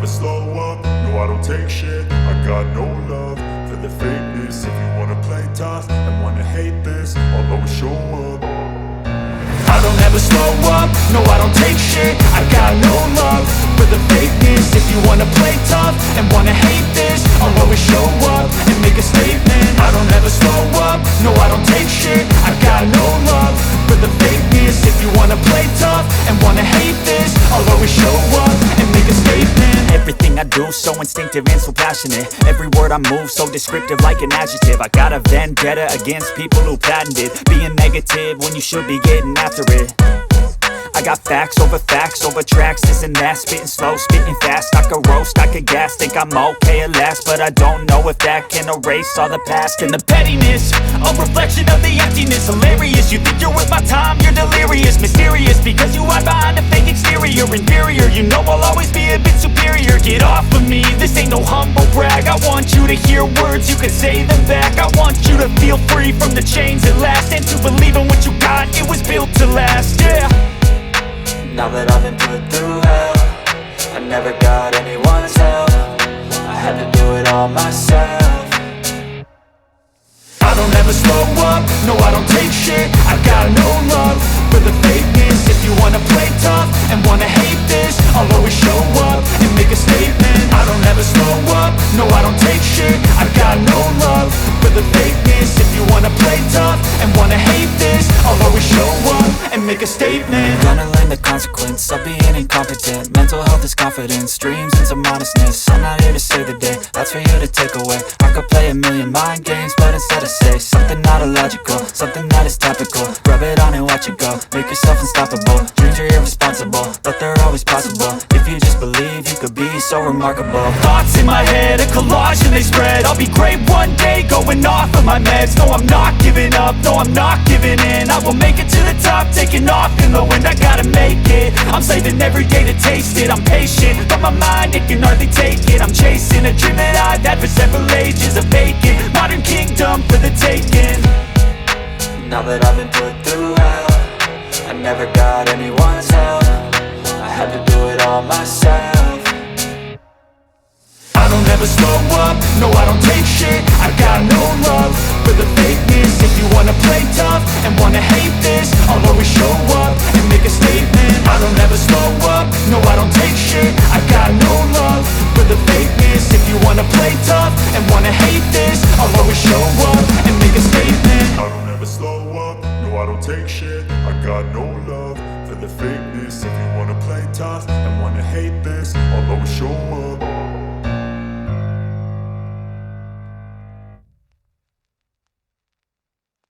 slow up, no I don't take shit. I got no love for the fakeness. If you wanna play tough and wanna hate this, I'll always show up. I don't ever slow up, no I don't take shit. I got no love for the fakeness. If you wanna play tough and wanna hate this, I'll always show up and make a statement. I don't ever slow up, no I don't take shit. I got no love for the fakeness. If you wanna play tough and wanna hate this, I'll always show up and make a statement. Everything I do so instinctive and so passionate. Every word I move so descriptive like an adjective. I got a vendetta against people who patented being negative when you should be getting after it. I got facts over tracks, this and that. Spitting slow, spitting fast, I could roast, I could gas. Think I'm okay at last, but I don't know if that can erase all the past. And the pettiness, a reflection of the emptiness. Hilarious, you think you're worth my time, you're delirious. Mysterious, because you hide behind a fake exterior. Inferior, you know I'll always be a bit superior. Get off of me, this ain't no humble brag. I want you to hear words, you can say them back. I want you to feel free from the chains at last, and to believe in what you got, it was built to last, yeah. Now that I've been put through hell, I never got anyone's help. I had to do it all myself. I don't ever slow up, no I don't take shit. I got no love for the fakeness. If you wanna play tough and wanna hate this, I'll always show up and make a statement. I don't ever slow up, no I don't take shit. I got no love for the fakeness. If you wanna play tough and wanna hate this, I'll always show up and make a statement. Gonna learn the consequence of being incompetent. Mental health is confidence, dreams and some honestness. I'm not here to save the day, that's for you to take away. I could play a million mind games, but instead I say something not illogical, something that is topical. Rub it on and watch it go, make yourself unstoppable. Dreams are irresponsible, but they're always possible. If you just believe, you could be so remarkable. Thoughts in my head, a collage and they spread. I'll be great one day, going off of my meds. No, I'm not giving up, no, I'm not giving in. I will make it to the top, taking off in the wind. I gotta make it, I'm saving every day to taste it. I'm patient, but my mind, it can hardly take it. I'm chasing a dream that I've had for several ages. A vacant, modern kingdom for the taking. Now that I've been put through hell, I never got anyone's help. I had to do it all myself. I don't ever slow up, no I don't take shit. I got no love for the fakeness. If you wanna play tough and wanna hate this, I'll always show up and make a statement. I don't ever slow up, no I don't take shit. I got no love for the fakeness. If you wanna play tough and wanna hate